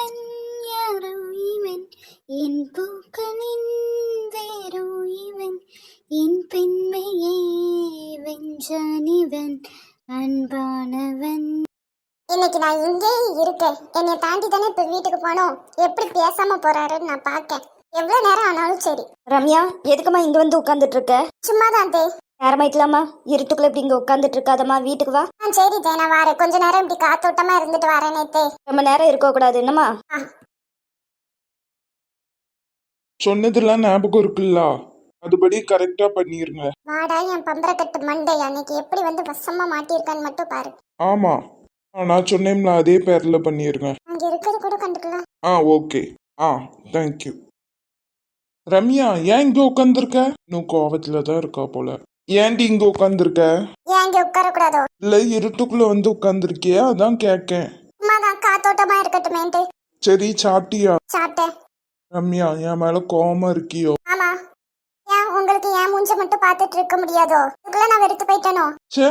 இவன் யாரோ இவன் என் பூக்களின் வேரோ இவன் என் பெண்மையை வென்றான் இவன் அன்பானவன். இன்னைக்கு நான் இங்கே இருக்கேன். என்னை தாண்டி தானே இப்ப வீட்டுக்கு போனோம். எப்படி பேசாம போறாருன்னு நான் பார்க்கேன். எவ்வளவு நேரம் ஆனாலும் சரி. ரம்யா, எதுக்குமா இங்க வந்து உட்காந்துட்டு இருக்க? சும்மாதான் தே. நேரமாயிக்கலாமா? இருட்டுக்குள்ள இப்படி இங்க உட்காந்துட்டு இருக்காதம்மா, வீட்டுக்கு வா. சரி தே, நான் வரேன். கொஞ்ச நேரம் இப்படி காத்தோட்டமா இருந்துட்டு வரேனே தே. ரொம்ப நேரம் இருக்க கூடாது என்னம்மா? சொன்னதெல்லாம் ஞாபகம் இருக்குல்ல, அதுபடி கரெக்டா பண்ணிருங்க. வாடா என் பம்பரக்கட்டு மண்டை, அன்னைக்கு எப்படி வந்து வசமா மாட்டியிருக்கான்னு மட்டும் பாரு. ஆமா, நான் சொன்னேன்ல அதே பேர்ல பண்ணிருங்க. அங்க இருக்கிறது கூட கண்டுக்கலாம். ஓகே. தேங்க்யூ. ரம்யா, ஏன் இங்க உட்காந்துருக்க? இன்னும் கோவத்துல தான் இருக்கா போல. ஏன்டி இங்க உட்காந்துருக்க? ஏன் இங்க உட்கார கூடாதோ? இல்ல, இருட்டுக்குள்ள வந்து உட்காந்துருக்கியா, அதான் கேக்கேன். சும்மாதான் காத்தோட்டமா இருக்கட்டுமேன்ட்டு. சரி, சாப்பிட்டியா? சாப்பிட்டேன். ரம்யா, என் மேல கோவமா இருக்கியோ? ஆமா. ஏன் உங்களுக்கு ஏன் மூஞ்ச மட்டும் பார்த்துட்டு இருக்க முடியாதோ? இதுக்குள்ள நான் வெறுத்து போயிட்டேனோ? சே,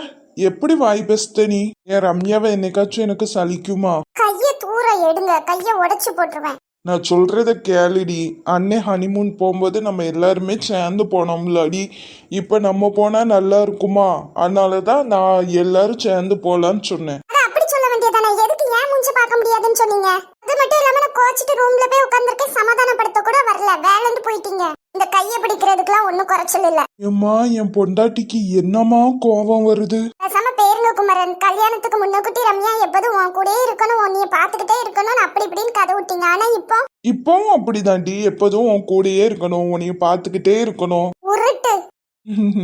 எப்படி வாய் பேசுத நீ? ஏன் ரம்யாவை என்னைக்காச்சும் எனக்கு சலிக்குமா? கைய தூர எடுங்க, கைய உடைச்சு போட்டுருவேன். நான் சொல்றத கேளுடி. அண்ணே ஹனிமூன் போகும்போது நம்ம எல்லாருமே சேர்ந்து போனோம்லடி. இப்ப நம்ம போனா நல்லா இருக்குமா? அதனாலதான் நான் எல்லாரும் சேர்ந்து போலான்னு சொன்னேன். அப்படி சொல்ல வேண்டியதானே? எதுக்கு ஏன் மூஞ்சி பார்க்க முடியாதுன்னு சொன்னீங்க? அது மட்டும் இல்லாம நான் கோச்சிட்டு ரூம்ல போய் உட்கார்ந்திருக்கேன். சமாதானப்படுத்த கூட வரல, வேலைந்து போயிட்டீங்க. இந்த கைய பிடிக்கிறதுக்குலாம் ஒன்னும் குறைச்சல் இல்ல. ஏம்மா, என் பொண்டாட்டிக்கு என்னமா கோபம் வருது? பேசாம பேருங்க குமரன். கல்யாணத்துக்கு முன்னக்கூட்டி ரம்யா எப்போதும் உன் கூடயே இருக்கணும், உன்னைய பாத்துக்கிட்டே இருக்கணும், அப்படி இப்படின்னு கதை விட்டீங்க. ஆனா இப்பவும் அப்படிதாண்டி, எப்போதும் உன் கூடயே இருக்கணும், உன்னைய பாத்துக்கிட்டே இருக்கணும். உருட்டு.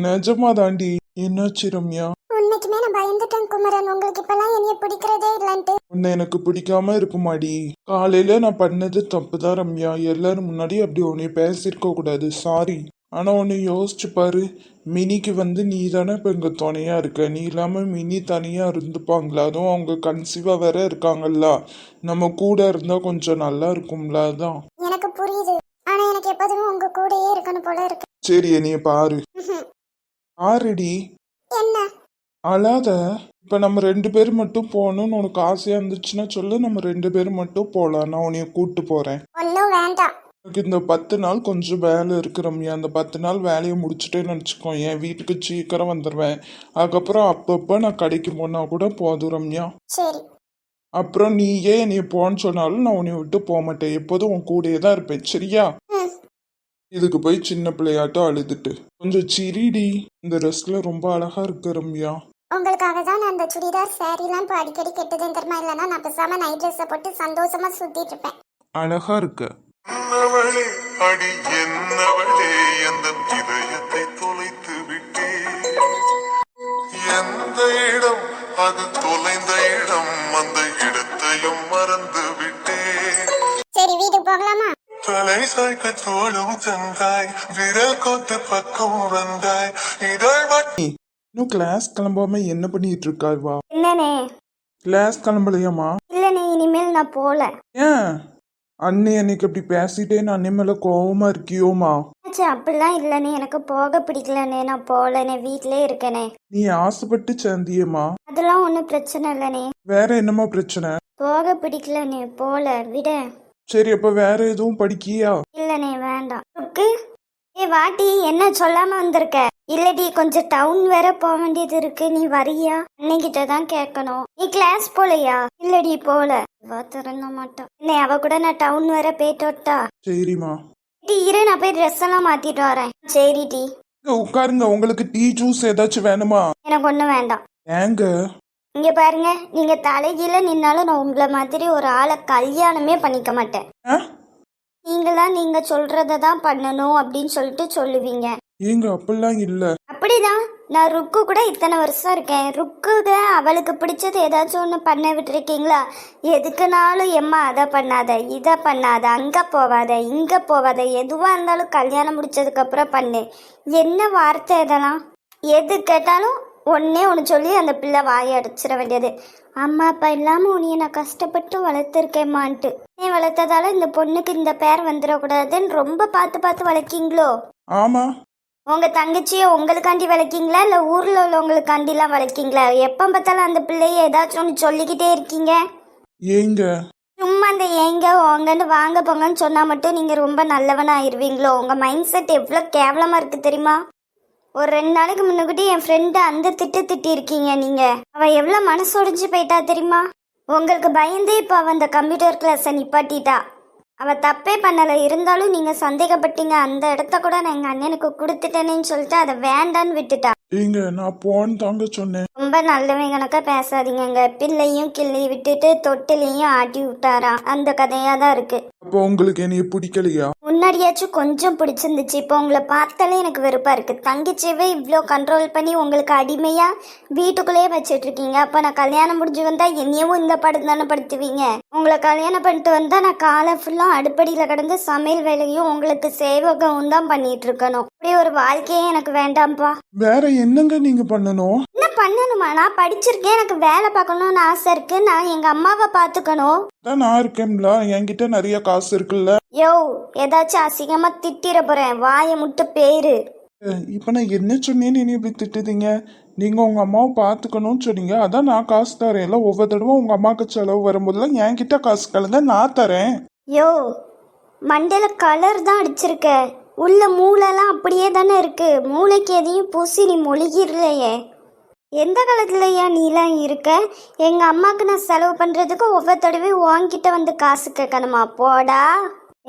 நிஜமா தாண்டி. என்னாச்சு ரம்யா? உண்மைக்குமே நான் பயந்துட்டேன் குமரன். உங்களுக்கு இப்பெல்லாம் என்னைய பிடிக்கிறதே இல்லன்ட்டு. உன்னை எனக்கு பிடிக்காம இருக்குமாடி? காலையில நான் பண்ணது தப்புதான் ரம்யா. எல்லாரும் முன்னாடி அப்படி உன்னைய பேசியிருக்க கூடாது, சாரி. ஆனா உன்னை யோசிச்சு பாரு, மினிக்கு வந்து நீ தானே இப்ப இங்க துணையா இருக்க. நீ இல்லாம மினி தனியா இருந்துப்பாங்களா? அதுவும் அவங்க கன்சீவா வேற இருக்காங்கல்ல. நம்ம கூட இருந்தா கொஞ்சம் நல்லா இருக்கும்ல, அதான். எனக்கு புரியுது. ஆனா எனக்கு எப்போதும் உங்க கூடயே இருக்கணும் போல இருக்கு. சரி, என்னைய பாரு. ஆறுடி. என்ன? அழாத. இப்ப நம்ம 2 பேர் மட்டும் போகணும்னு உனக்கு ஆசையா இருந்துச்சுன்னா சொல்லு, நம்ம 2 பேர் மட்டும் போலாம். நான் உன்னைய கூட்டு போறேன். ஒன்னும் வேண்டாம். எனக்கு இந்த 10 நாள் கொஞ்சம் வேலை இருக்கு ரம்யா. அந்த 10 நாள் வேலையை முடிச்சுட்டேன்னு நினச்சிக்கோ, என் வீட்டுக்கு சீக்கிரம் வந்துடுவேன். அதுக்கப்புறம் அப்பப்போ நான் கடைக்கு போனா கூட போதும் ரம்யா. சரி. அப்புறம் நீயே என்னைய போன்னு சொன்னாலும் நான் உன்னை விட்டு போக மாட்டேன். எப்போதும் உன் கூடயே தான் இருப்பேன், சரியா? இதுக்கு போய் சின்ன பிள்ளையாட்டம் அழுதுட்டு கொஞ்சம் சிரிடி. இந்த ட்ரெஸ்ல ரொம்ப அழகா இருக்கு ரம்யா. உங்களுக்காக தான் நான் அந்த சுடிதார் சாரிலாம் இப்போ அடிக்கடி கெட்டதுன்னு தெரியுமா? இல்லைன்னா நான் பேசாம நைட் ட்ரெஸ்ஸை போட்டு சந்தோஷமா சுத்திட்டு இருப்பேன். அழகா இருக்கு. என்னவளே அடி என்னவளே எந்தன் இதயத்தை தொலைத்து விட்டே. எந்த இடம் அது தொலைந்த இடம், அந்த இடத்தையும் மறந்து விட்டே. சரி, வீட்டுக்கு போகலாமா? தலை சாய்க்க தோளும் தந்தாய், விரல் கோத்து பக்கம் வந்தாய், இதழ் வட்டி. இன்னும் கிளாஸ் கிளம்பாம என்ன பண்ணிட்டு இருக்காய்வா? என்னனே? கிளாஸ் கிளம்பலையாமா? இல்லனே, இனிமேல் நான் போல. ஏன் அண்ணே அன்னைக்கு அப்படி பேசிட்டேன்னு அண்ணே மேல கோவமா இருக்கியோமா? அப்படிலாம் இல்லனே, எனக்கு போக பிடிக்கலனே, நான் போலனே, வீட்லயே இருக்கனே. நீ ஆசைப்பட்டு சேர்ந்தியம்மா? அதெல்லாம் ஒன்றும் பிரச்சனை இல்லனே. வேற என்னமா பிரச்சனை? போக பிடிக்கலனே, போல விட. சரி, அப்ப வேற எதுவும் படிக்கியா? இல்லனே, வேண்டாம். ஏ வாட்டி, என்ன சொல்லாம வந்திருக்க? இல்லடி, கொஞ்சம் டவுன் வேற போக வேண்டியது இருக்கு, நீ வரியா? அன்னைக்கிட்ட தான் கேட்கணும். நீ கிளாஸ் போலையா? இல்லடி, போல. திறந்த மாட்டான். இல்லை, அவ கூட நான் டவுன் வேற போயிட்டு விட்டா. சரிம்மா. இரு, நான் போய் ட்ரெஸ் எல்லாம் மாத்திட்டு வரேன். சரி டி. உட்காருங்க. உங்களுக்கு டீ ஜூஸ் ஏதாச்சும் வேணுமா? எனக்கு ஒண்ணும் வேண்டாம். ஏங்க? இங்க பாருங்க, நீங்க தலைகீழ நின்னாலும் நான் உங்களை மாதிரி ஒரு ஆளை கல்யாணமே பண்ணிக்க மாட்டேன். நீங்களா நீங்க சொல்றதான் பண்ணணும் அப்படின்னு சொல்லிட்டு சொல்லுவீங்க. ஏங்க அப்படிலாம் இல்ல. அப்படிதான். நான் ருக்கு கூட இத்தனை வருஷம் இருக்கேன். ருக்கு அவளுக்கு பிடிச்சது ஏதாச்சும் ஒன்று பண்ண விட்டுருக்கீங்களா? எதுக்குனாலும் எம்மா அதை பண்ணாத, இதை பண்ணாத, அங்கே போவாத, இங்கே போவாத, எதுவாக இருந்தாலும் கல்யாணம் முடிச்சதுக்கு அப்புறம் பண்ணு. என்ன வார்த்தை இதெல்லாம்? எது கேட்டாலும் ஒன்னே ஒன்று சொல்லி அந்த பிள்ளை வாயை அடிச்சிட வேண்டியது. அம்மா அப்பா இல்லாமல் உன்னைய நான் கஷ்டப்பட்டு வளர்த்துருக்கேம்மான்ட்டு. நீ வளர்த்ததால இந்த பொண்ணுக்கு இந்த பேர் வந்துடக்கூடாதுன்னு ரொம்ப பார்த்து பார்த்து வளர்க்கீங்களோ? ஆமா. உங்க தங்கச்சியை உங்களுக்காண்டி வளர்க்கீங்களா இல்லை ஊரில் உள்ளவங்களுக்காண்டிலாம் வளர்க்கீங்களா? எப்போ பார்த்தாலும் அந்த பிள்ளைய ஏதாச்சும் ஒன்று சொல்லிக்கிட்டே இருக்கீங்க. ஏங்க? சும்மா அந்த ஏங்க உங்கன்னு வாங்க போங்கன்னு சொன்னா மட்டும் நீங்க ரொம்ப நல்லவனா ஆயிருவீங்களோ? உங்க மைண்ட் செட் எவ்வளோ கேவலமா இருக்கு தெரியுமா? ஒரு 2 நாளைக்கு முன்னுக்கிட்டே என் ஃப்ரெண்டு அந்த திட்டி இருக்கீங்க நீங்க. அவ எவ்வளோ மனசு உடைஞ்சு போயிட்டா தெரியுமா? உங்களுக்கு பயந்தே இப்போ அவ அந்த கம்ப்யூட்டர் கிளாஸை நிப்பாட்டிட்டா. அவ தப்பே பண்ணலை, இருந்தாலும் நீங்க சந்தேகப்பட்டீங்க. அந்த இடத்த கூட நான் எங்க அண்ணனுக்கு கொடுத்துட்டேனேன்னு சொல்லிட்டு அதை வேண்டான்னு விட்டுட்டா. ஏங்க நான் போன்னு தாங்க சொன்னேன். ரொம்ப நல்லவங்க கணக்கா பேசாதீங்க. பிள்ளையும் கிள்ளி விட்டுட்டு தொட்டிலையும் ஆட்டி விட்டாராம். அந்த கதையா தான் இருக்கு. அப்போ உங்களுக்கு என்னைய பிடிக்கலையா? முன்னாடியாச்சும் கொஞ்சம் பிடிச்சிருந்துச்சு, இப்போ உங்களை பார்த்தாலே எனக்கு வெறுப்பா இருக்கு. தங்கச்சியவே இவ்வளோ கண்ட்ரோல் பண்ணி உங்களுக்கு அடிமையா வீட்டுக்குள்ளேயே வச்சுட்டு இருக்கீங்க. அப்போ நான் கல்யாணம் முடிஞ்சு வந்தா என்னையும் இந்த படம் தானே படுத்துவீங்க. உங்களை கல்யாணம் பண்ணிட்டு வந்தா நான் காலை ஃபுல்லாக அடுப்படியில் கிடந்து சமையல் வேலையும் உங்களுக்கு சேவகம் தான் பண்ணிட்டு இருக்கணும். இப்படி ஒரு வாழ்க்கையே எனக்கு வேண்டாம்ப்பா. வேற என்னங்க நீங்க பண்ணணும்? என்ன பண்ணணுமா? நான் படிச்சிருக்கேன், எனக்கு வேலை பார்க்கணும்னு ஆசை இருக்கு. நான் எங்க அம்மாவை பார்த்துக்கணும். தான் நான் இருக்கேன்ல, என்கிட்ட நிறைய காசு இருக்குல்ல. யோ, ஏதாச்சும் அசிங்கமா திட்டிட போறேன், வாயை முட்டு பேரு. இப்ப நான் என்ன சொன்னேன்னு என்னை இப்படி திட்டுதீங்க? நீங்க உங்க அம்மாவை பாத்துக்கணும்னு சொன்னீங்க, அதான் நான் காசு தரேன்ல. ஒவ்வொரு தடவை உங்க அம்மாவுக்கு செலவு வரும்போதெல்லாம் என்கிட்ட காசு கலந்த நான் தரேன். யோ, மண்டையில கலர் தான் அடிச்சிருக்க, உள்ள மூளைலாம் அப்படியே தானே இருக்கு. மூளைக்கு எதையும் பூசி நீ மொழிகிறலையே. எந்த காலத்துலயா நீலாம் இருக்க? எங்க அம்மாவுக்கு நான் செலவு பண்றதுக்கு ஒவ்வொரு தடவையும் உன்கிட்ட வந்து காசு கேட்கணுமா? போடா.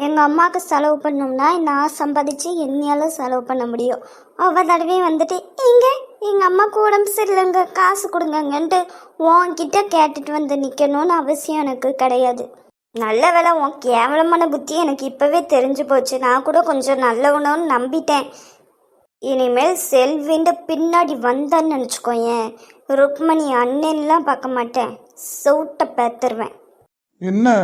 எங்க அம்மாவுக்கு செலவு பண்ணோம்னா நான் சம்பாதிச்சு என்னையால செலவு பண்ண முடியும். ஒவ்வொரு தடவையும் வந்துட்டு எங்க அம்மாவுக்கு உடம்பு சரியில்லைங்க காசு கொடுங்கன்ட்டு உன்கிட்ட கேட்டுட்டு வந்து நிக்கணும்னு அவசியம் எனக்கு கிடையாது. நல்ல வேலை, உன் கேவலமான புத்தி எனக்கு இப்பவே தெரிஞ்சு போச்சு. நான் கூட கொஞ்சம் நல்லவனோன்னு நம்பிட்டேன். இனிமேல் செல்வின்ற பின்னாடி வந்தான்னு நினச்சிக்கோயேன், ருக்மணி அண்ணன்லாம் பார்க்க மாட்டேன், சவுட்டை பேத்துருவேன். என்ன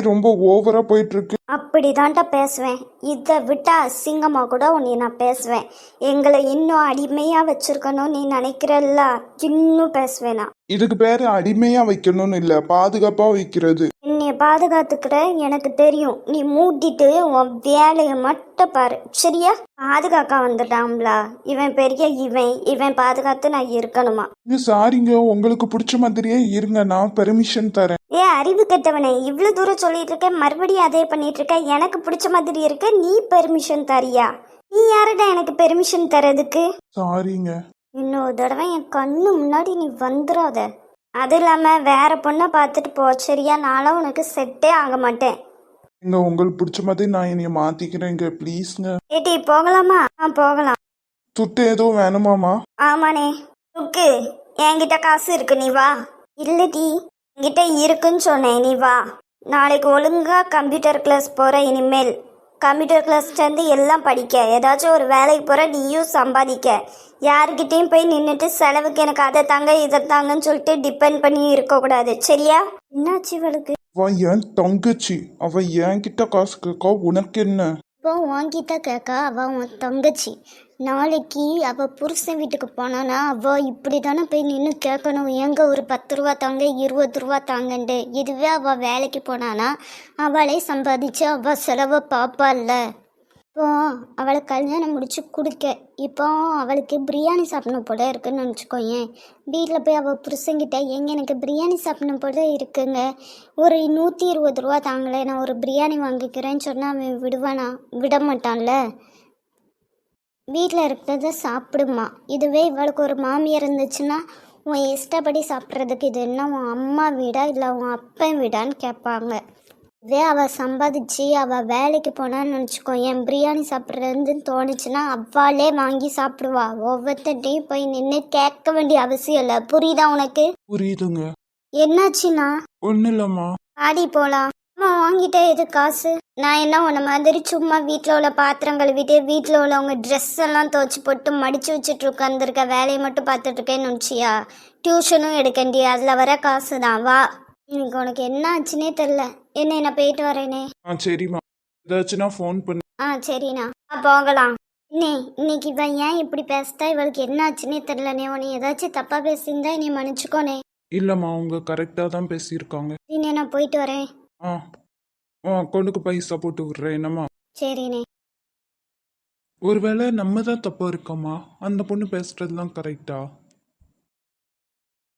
ரொம்ப ஓவரா போயிட்டு இருக்கு? அப்படிதான்டா பேசுவேன். இதை விட்டா அசிங்கமாக கூட உன்னை நான் பேசுவேன். எங்களை இன்னும் அடிமையாக வச்சிருக்கணும் நீ நினைக்கிறல்ல, இன்னும் பேசுவேனா? இதுக்கு பேரு அடிமையா வைக்கணும்னு இல்ல, பாதுகாப்பா வைக்கிறது. என்னைய பாதுகாத்துக்கிற எனக்கு தெரியும். நீ மூட்டிட்டு உன் வேலையை மட்டும் பாரு, சரியா? பாதுகாக்க வந்துட்டான்ல இவன், பெரிய இவன் பாதுகாத்து நான் இருக்கணுமா? சாரிங்க, உங்களுக்கு பிடிச்ச மாதிரியே இருங்க, நான் பெர்மிஷன் தரேன். அறிவு கெட்டவனே, இவ்வளவு தூரம் சொல்லிட்டு இருக்க, மறுபடியும் அதே பண்ணிட்டு இருக்க. எனக்கு பிடிச்ச மாதிரி இருக்க, நீ பெர்மிஷன் தரியா? நீ யாருடா எனக்கு பெர்மிஷன் தரதுக்கு? சாரிங்க. இன்னொரு தடவை என் கண்ணு முன்னாடி நீ வந்துடாத. அது இல்லாம வேற பொண்ணை பார்த்துட்டு போ, சரியா? நானும் உனக்கு செட்டே ஆக மாட்டேன். உங்களுக்கு பிடிச்ச மாதிரி நான் என்னைய மாத்திக்கிறேங்க, ப்ளீஸ்ங்க. ஏட்டி போகலாமா? போகலாம். துட்டு ஏதோ வேணுமாமா? ஆமாண்ணே. துக்கு என்கிட்ட காசு இருக்கு, நீ வா. இல்லடி, என்கிட்ட இருக்குன்னு சொன்னேன், நீ வா. நாளைக்கு ஒழுங்கா கம்ப்யூட்டர் கிளாஸ் போற. இனிமேல் கம்ப்யூட்டர் கிளாஸ் சேர்ந்து எல்லாம் படிக்க, ஏதாச்சும் ஒரு வேலைக்கு போற, நீயும் சம்பாதிக்க. யாருக்கிட்டையும் போய் நின்றுட்டு செலவுக்கு எனக்கு அதை தாங்க இதை தாங்கன்னு சொல்லிட்டு டிபெண்ட் பண்ணி இருக்கக்கூடாது, சரியா? என்னாச்சு இவளுக்கு? அவன் என் தங்கச்சி, அவ என்கிட்ட காசு கேட்கா, உனக்கு என்ன? இப்போ உன்கிட்ட கேட்க அவ உன் தங்கச்சி. நாளைக்கு அவள் புருஷன் வீட்டுக்கு போனானா அவள் இப்படி தானே போய் நின்று கேட்கணும், எங்கே ஒரு 10 ரூபா தாங்க 20 ரூபா தாங்கன்ட்டு. இதுவே அவள் வேலைக்கு போனானா அவளே சம்பாதிச்சு அவள் செலவை பார்ப்பாள்ல. இப்போ அவளை கல்யாணம் முடிச்சு கொடுக்க, இப்போ அவளுக்கு பிரியாணி சாப்பிடணும் போல இருக்குன்னு நினச்சிக்கோயேன். வீட்டில் போய் அவள் புருஷங்கிட்ட எனக்கு பிரியாணி சாப்பிடணும் போல இருக்குங்க, ஒரு 120 ரூபா தாங்களே, நான் ஒரு பிரியாணி வாங்கிக்கிறேன்னு சொன்னால் அவன் விடுவானா? விட மாட்டான்ல. வீட்டில் இருக்கிறத சாப்பிடுமா. இதுவே இவளுக்கு ஒரு மாமியார் இருந்துச்சுன்னா உன் இஷ்டப்படி சாப்பிட்றதுக்கு இது என்ன உன் அம்மா வீடா இல்லை உன் அப்பன் வீடான்னு கேட்பாங்க. இதே அவள் சம்பாதிச்சு அவள் வேலைக்கு போனான்னு நினச்சிக்கோ, என் பிரியாணி சாப்பிட்றதுன்னு தோணுச்சுன்னா அவளே வாங்கி சாப்பிடுவா. ஒவ்வொருத்தையும் போய் நின்று கேட்க வேண்டிய அவசியம் இல்லை. புரியுதா உனக்கு? புரியுதுங்க. என்னாச்சுண்ணா? ஒன்றும் இல்லைம்மா. ஆடி போகலாம். அம்மா வாங்கிட்ட எது காசு? நான் என்ன உன்ன மாதிரி சும்மா வீட்டில் உள்ள பாத்திரம் கழுவிட்டு வீட்டில் உள்ளவங்க ட்ரெஸ் எல்லாம் துவச்சி போட்டு மடித்து வச்சுட்டு உட்காந்துருக்க, வேலையை மட்டும் பார்த்துட்ருக்கேன்னு நினச்சியா? டியூஷனும் எடுக்கண்டி, அதில் வர காசு தான். வா, இன்னைக்கு உனக்கு என்ன ஆச்சுன்னே தெரில. என்ன நான் போயிட்டு வரேனே. சரிம்மா, ஏதாச்சுன்னா ஃபோன் பண்ணு. சரிண்ணா, போகலாம். இன்னைக்கு இவன் ஏன் இப்படி பேசுதா? இவளுக்கு என்ன ஆச்சுன்னே தெரிலனே. உன்னை ஏதாச்சும் தப்பாக பேசியிருந்தா என்னை மன்னிச்சுக்கோனே. இல்லைம்மா, அவங்க கரெக்டாக தான் பேசியிருக்காங்க. சரிண்ணே, நான் போயிட்டு வரேன். அக்கௌண்ட்டுக்கு பைசா போட்டு விட்றேன். என்னம்மா? சரிண்ணே. ஒருவேளை நம்ம தான் தப்பா இருக்கோமா? அந்த பொண்ணு பேசுறதுலாம் கரெக்டா?